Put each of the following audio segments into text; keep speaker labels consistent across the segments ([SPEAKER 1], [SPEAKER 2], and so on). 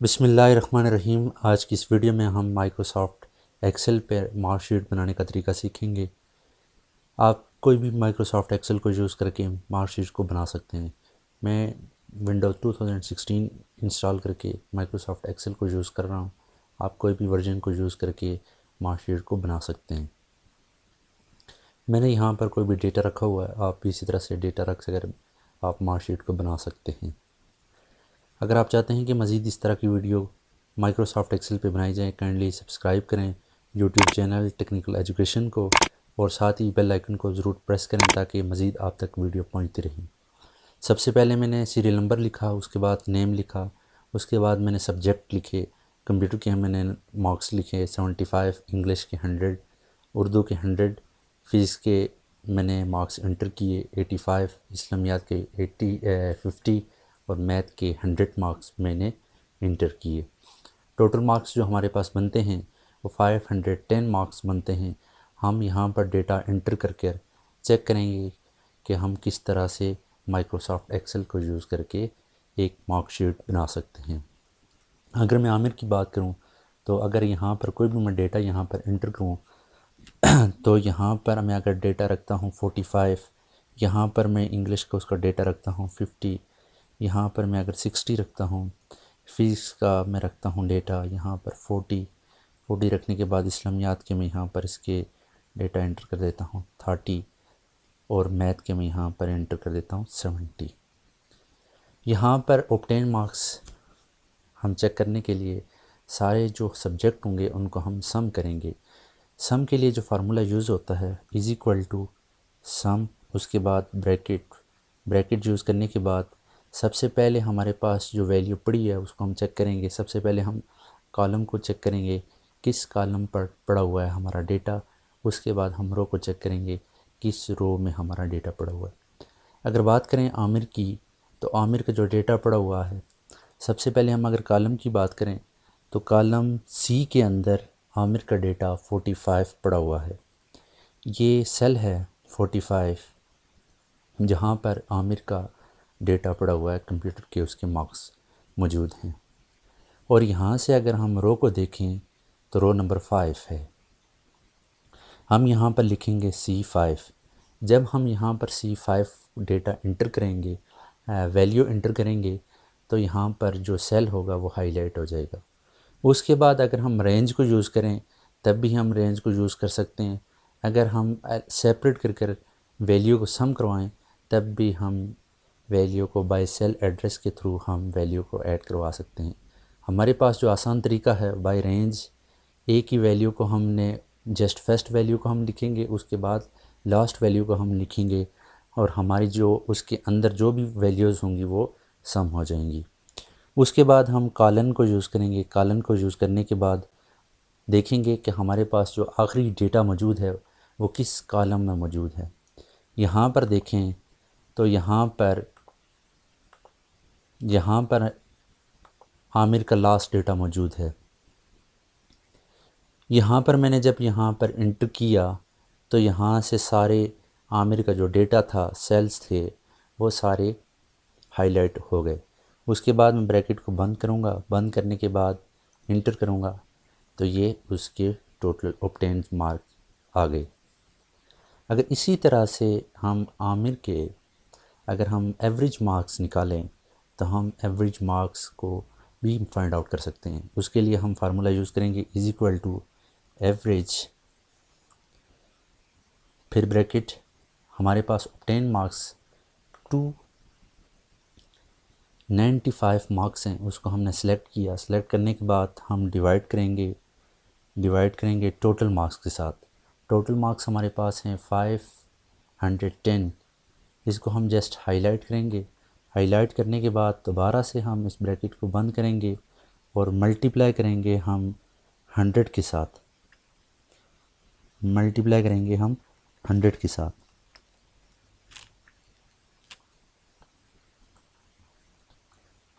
[SPEAKER 1] बिस्मिल्लाहिर्रहमानिर्रहीम। आज की इस वीडियो में हम माइक्रोसॉफ्ट एक्सेल पर मार्कशीट बनाने का तरीका सीखेंगे। आप कोई भी माइक्रोसॉफ्ट एक्सेल को यूज़ करके मार्कशीट को बना सकते हैं। मैं विंडोज़ 2016 इंस्टॉल करके माइक्रोसॉफ्ट एक्सेल को यूज़ कर रहा हूँ। आप कोई भी वर्जन को यूज़ करके मार्कशीट को बना सकते हैं। मैंने यहाँ पर कोई भी डेटा रखा हुआ है, आप भी इसी तरह से डेटा रख कर आप मार्कशीट को बना सकते हैं। अगर आप चाहते हैं कि मज़ीद इस तरह की वीडियो माइक्रोसॉफ्ट एक्सेल पे बनाई जाए, काइंडली सब्सक्राइब करें यूट्यूब चैनल टेक्निकल एजुकेशन को, और साथ ही बेल आइकन को ज़रूर प्रेस करें ताकि मज़ीद आप तक वीडियो पहुंचती रहे। सबसे पहले मैंने सीरियल नंबर लिखा, उसके बाद नेम लिखा, उसके बाद मैंने सब्जेक्ट लिखे। कंप्यूटर के मैंने मार्क्स लिखे 75, इंग्लिश के 100, उर्दू के 100, फ़िज़िक्स के मैंने मार्क्स इंटर किए 85, इस्लामियात के 50 और मैथ के 100 मार्क्स मैंने इंटर किए। टोटल मार्क्स जो हमारे पास बनते हैं वो 510 मार्क्स बनते हैं। हम यहाँ पर डेटा इंटर करके चेक करेंगे कि हम किस तरह से माइक्रोसॉफ्ट एक्सेल को यूज़ करके एक मार्कशीट बना सकते हैं। अगर मैं आमिर की बात करूँ तो अगर यहाँ पर कोई भी मैं डेटा यहाँ पर इंटर करूँ तो यहाँ पर मैं अगर डेटा रखता हूँ 45, यहाँ पर मैं इंग्लिश का उसका डेटा रखता हूँ 50, यहाँ पर मैं अगर 60 रखता हूँ, फ़िज़िक्स का मैं रखता हूँ डेटा यहाँ पर 40 रखने के बाद इस्लामियात के मैं यहाँ पर इसके डेटा एंटर कर देता हूँ 30, और मैथ के मैं यहाँ पर एंटर कर देता हूँ 70। यहाँ पर ऑब्टेन मार्क्स हम चेक करने के लिए सारे जो सब्जेक्ट होंगे उनको हम सम करेंगे। सम के लिए जो फार्मूला यूज़ होता है इज़ इक्वल टू सम, उसके बाद ब्रैकेट यूज़ करने के बाद सबसे पहले हमारे पास जो वैल्यू पड़ी है उसको हम चेक करेंगे। सबसे पहले हम कॉलम को चेक करेंगे किस कॉलम पर पड़ा हुआ है हमारा डेटा, उसके बाद हम रो को चेक करेंगे किस रो में हमारा डेटा पड़ा हुआ है। अगर बात करें आमिर की, तो आमिर का जो डेटा पड़ा हुआ है, सबसे पहले हम अगर कॉलम की बात करें तो कॉलम सी के अंदर आमिर का डेटा 45 पड़ा हुआ है। ये सेल है 45 जहाँ पर आमिर का डेटा पड़ा हुआ है, कंप्यूटर के उसके मार्क्स मौजूद हैं। और यहाँ से अगर हम रो को देखें तो रो नंबर 5 है। हम यहाँ पर लिखेंगे C5। जब हम यहाँ पर C5 डेटा इंटर करेंगे, वैल्यू इंटर करेंगे, तो यहाँ पर जो सेल होगा वो हाईलाइट हो जाएगा। उसके बाद अगर हम रेंज को यूज़ करें तब भी हम रेंज को यूज़ कर सकते हैं। अगर हम सेपरेट कर कर वैल्यू को सम करवाएं तब भी हम वैल्यू को बाय सेल एड्रेस के थ्रू हम वैल्यू को ऐड करवा सकते हैं। हमारे पास जो आसान तरीका है बाय रेंज, एक ही वैल्यू को हमने जस्ट फर्स्ट वैल्यू को हम लिखेंगे, उसके बाद लास्ट वैल्यू को हम लिखेंगे, और हमारी जो उसके अंदर जो भी वैल्यूज़ होंगी वो सम हो जाएंगी। उसके बाद हम कॉलन को यूज़ करेंगे। कॉलन को यूज़ करने के बाद देखेंगे कि हमारे पास जो आखिरी डेटा मौजूद है वो किस कॉलम में मौजूद है। यहाँ पर देखें तो यहाँ पर आमिर का लास्ट डेटा मौजूद है। यहाँ पर मैंने जब यहाँ पर इंटर किया तो यहाँ से सारे आमिर का जो डेटा था, सेल्स थे, वो सारे हाईलाइट हो गए। उसके बाद मैं ब्रैकेट को बंद करूँगा, बंद करने के बाद इंटर करूँगा तो ये उसके टोटल ऑब्टेन मार्क आ गए। अगर इसी तरह से हम आमिर के अगर हम एवरेज मार्क्स निकालें तो हम एवरेज मार्क्स को भी फाइंड आउट कर सकते हैं। उसके लिए हम फार्मूला यूज़ करेंगे इज़ इक्वल टू एवरेज, फिर ब्रैकेट, हमारे पास ऑब्टेन मार्क्स 295 मार्क्स हैं, उसको हमने सेलेक्ट किया। सेलेक्ट करने के बाद हम डिवाइड करेंगे टोटल मार्क्स के साथ। टोटल मार्क्स हमारे पास हैं 510। इसको हम जस्ट हाईलाइट करेंगे। हाईलाइट करने के बाद दोबारा से हम इस ब्रैकेट को बंद करेंगे और मल्टीप्लाई करेंगे हम 100 के साथ। मल्टीप्लाई करेंगे हम 100 के साथ।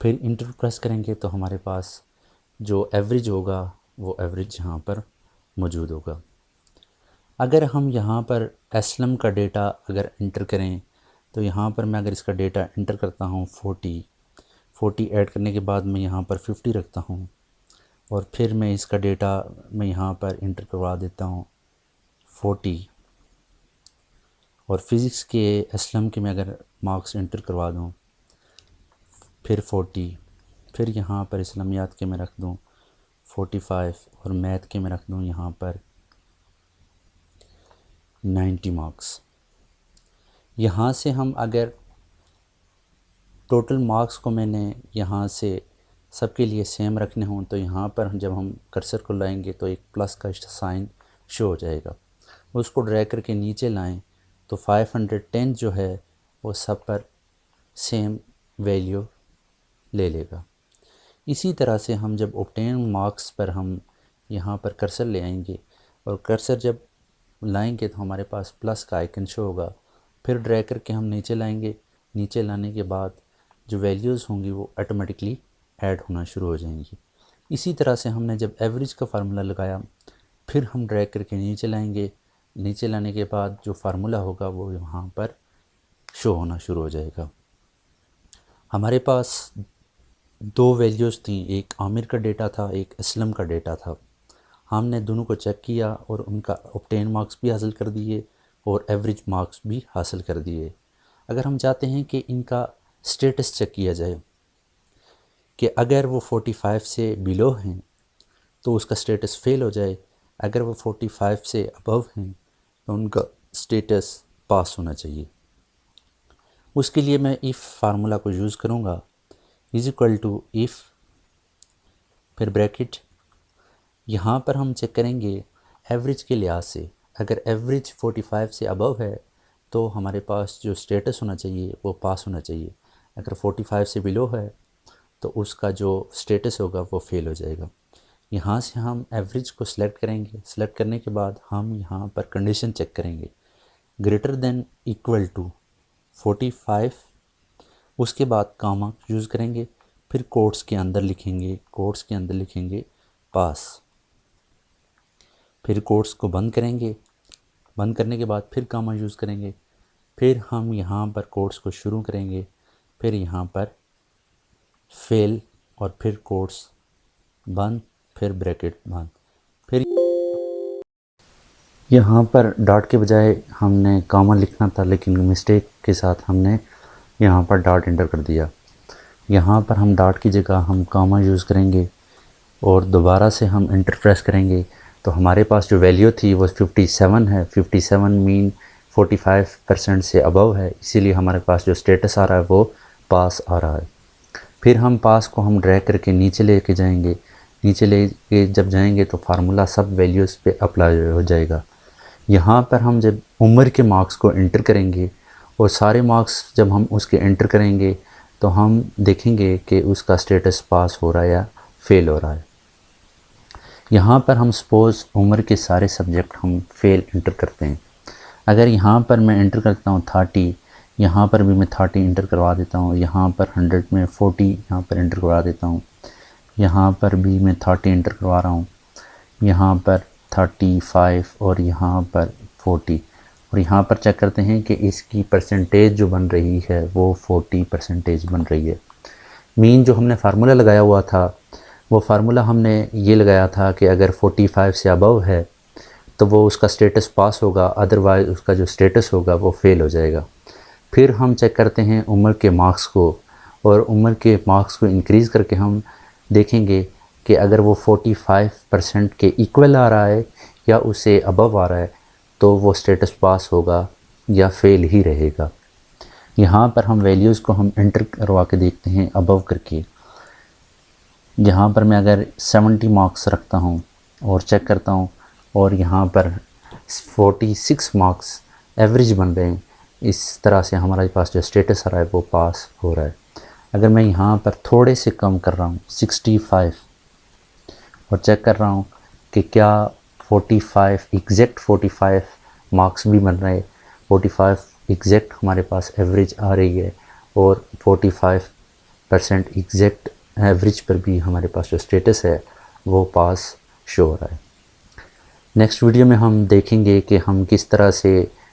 [SPEAKER 1] फिर इंटर प्रेस करेंगे तो हमारे पास जो एवरेज होगा वो एवरेज यहाँ पर मौजूद होगा। अगर हम यहाँ पर एस्लम का डेटा अगर इंटर करें तो यहाँ पर मैं अगर इसका डेटा इंटर करता हूँ 40 ऐड करने के बाद मैं यहाँ पर 50 रखता हूँ और फिर मैं इसका डेटा मैं यहाँ पर इंटर करवा देता हूँ 40। और फिज़िक्स के एसलम के मैं अगर मार्क्स इंटर करवा दूँ फिर 40, फिर यहाँ पर इस्लामियात के मैं रख दूँ 45 और मैथ के मैं रख दूँ यहाँ पर 90 मार्क्स। यहाँ से हम अगर टोटल मार्क्स को मैंने यहाँ से सबके लिए सेम रखने हों तो यहाँ पर जब हम कर्सर को लाएंगे तो एक प्लस का साइन शो हो जाएगा। उसको ड्रैग करके नीचे लाएं तो 510 जो है वो सब पर सेम वैल्यू ले लेगा। इसी तरह से हम जब ऑब्टेन मार्क्स पर हम यहाँ पर कर्सर ले आएंगे और कर्सर जब लाएंगे तो हमारे पास प्लस का आइकन शो होगा। फिर ड्रैग करके हम नीचे लाएंगे, नीचे लाने के बाद जो वैल्यूज़ होंगी वो ऑटोमेटिकली ऐड होना शुरू हो जाएंगी। इसी तरह से हमने जब एवरेज का फार्मूला लगाया फिर हम ड्रैग करके नीचे लाएंगे, नीचे लाने के बाद जो फार्मूला होगा वो यहाँ पर शो होना शुरू हो जाएगा। हमारे पास दो वैल्यूज़ थी, एक आमिर का डेटा था, एक असलम का डेटा था। हमने दोनों को चेक किया और उनका ऑब्टेन मार्क्स भी हासिल कर दिए और एवरेज मार्क्स भी हासिल कर दिए। अगर हम चाहते हैं कि इनका स्टेटस चेक किया जाए कि अगर वो 45 से बिलो हैं तो उसका स्टेटस फेल हो जाए, अगर वो 45 से अबव हैं तो उनका स्टेटस पास होना चाहिए। उसके लिए मैं इफ़ फार्मूला को यूज़ करूँगा, इज़ इक्वल टू इफ़ फिर ब्रैकेट। यहाँ पर हम चेक करेंगे एवरेज के लिहाज से, अगर एवरेज 45 से अबव है तो हमारे पास जो स्टेटस होना चाहिए वो पास होना चाहिए। अगर 45 से बिलो है तो उसका जो स्टेटस होगा वो फेल हो जाएगा। यहाँ से हम एवरेज को सिलेक्ट करेंगे, सिलेक्ट करने के बाद हम यहाँ पर कंडीशन चेक करेंगे ग्रेटर देन इक्वल टू 45, उसके बाद कामा यूज़ करेंगे, फिर कोट्स के अंदर लिखेंगे, कोट्स के अंदर लिखेंगे पास, फिर कोट्स को बंद करेंगे, बंद करने के बाद फिर कामा यूज़ करेंगे, फिर हम यहाँ पर कोट्स को शुरू करेंगे, फिर यहाँ पर फेल और फिर कोट्स बंद, फिर ब्रैकेट बंद। फिर यहाँ पर डॉट के बजाय हमने कामा लिखना था लेकिन मिस्टेक के साथ हमने यहाँ पर डॉट एंटर कर दिया। यहाँ पर हम डॉट की जगह हम कामा यूज़ करेंगे और दोबारा से हम एंटर प्रेस करेंगे तो हमारे पास जो वैल्यू थी वो 57 है। 57 मीन 45% से अबव है, इसीलिए हमारे पास जो स्टेटस आ रहा है वो पास आ रहा है। फिर हम पास को हम ड्रैग करके नीचे लेके जाएंगे, नीचे लेके जब जाएंगे तो फार्मूला सब वैल्यूज़ पे अप्लाई हो जाएगा। यहाँ पर हम जब उम्र के मार्क्स को एंटर करेंगे और सारे मार्क्स जब हम उसके एंटर करेंगे तो हम देखेंगे कि उसका स्टेटस पास हो रहा है या फेल हो रहा है। यहाँ पर हम सपोज़ उम्र के सारे सब्जेक्ट हम फेल एंटर करते हैं। अगर यहाँ पर मैं एंटर करता हूँ 30, यहाँ पर भी मैं 30 एंटर करवा देता हूँ, यहाँ पर 100 में 40 यहाँ पर एंटर करवा देता हूँ, यहाँ पर भी मैं 30 एंटर करवा रहा हूँ, यहाँ पर 35 और यहाँ पर 40। और यहाँ पर चेक करते हैं कि इसकी परसेंटेज जो बन रही है वो 40% बन रही है। मीन जो हमने फार्मूला लगाया हुआ था वो फार्मूला हमने ये लगाया था कि अगर 45 से अबव है तो वो उसका स्टेटस पास होगा, अदरवाइज़ उसका जो स्टेटस होगा वो फेल हो जाएगा। फिर हम चेक करते हैं उम्र के मार्क्स को और उम्र के मार्क्स को इंक्रीज़ करके हम देखेंगे कि अगर वो 45% के इक्वल आ रहा है या उससे अबव आ रहा है तो वो स्टेटस पास होगा या फेल ही रहेगा। यहाँ पर हम वैल्यूज़ को हम एंटर करवा के देखते हैं अबव करके। यहाँ पर मैं अगर 70 मार्क्स रखता हूँ और चेक करता हूँ और यहाँ पर 46 मार्क्स एवरेज बन रहे हैं, इस तरह से हमारे पास जो स्टेटस आ रहा है वो पास हो रहा है। अगर मैं यहाँ पर थोड़े से कम कर रहा हूँ 65 और चेक कर रहा हूँ कि क्या 45 एग्जैक्ट 45 मार्क्स भी बन रहे हैं, 45 एग्जैक्ट हमारे पास एवरेज आ रही है और 45% एग्जैक्ट एवरेज पर भी हमारे पास जो स्टेटस है वो पास शो हो रहा है। नेक्स्ट वीडियो में हम देखेंगे कि हम किस तरह से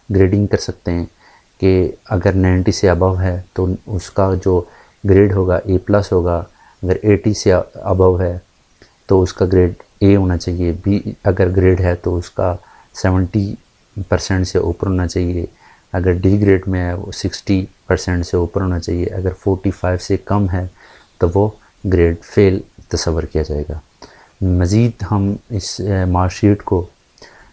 [SPEAKER 1] ग्रेडिंग कर सकते हैं कि अगर 90 से अबव है तो उसका जो ग्रेड होगा A+ होगा। अगर 80 से अबव है तो उसका ग्रेड A होना चाहिए। बी अगर ग्रेड है तो उसका 70% से ऊपर होना चाहिए। अगर डी ग्रेड में है वो 60% से ऊपर होना चाहिए। अगर 45 से कम है तो वो ग्रेड फेल तस्वर किया जाएगा। मज़ीद हम इस मार्कशीट को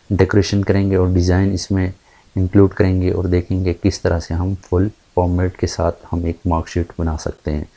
[SPEAKER 1] डेकोरेशन करेंगे और डिज़ाइन इसमें इंक्लूड करेंगे और देखेंगे किस तरह से हम फुल फॉर्मेट के साथ हम एक मार्कशीट बना सकते हैं।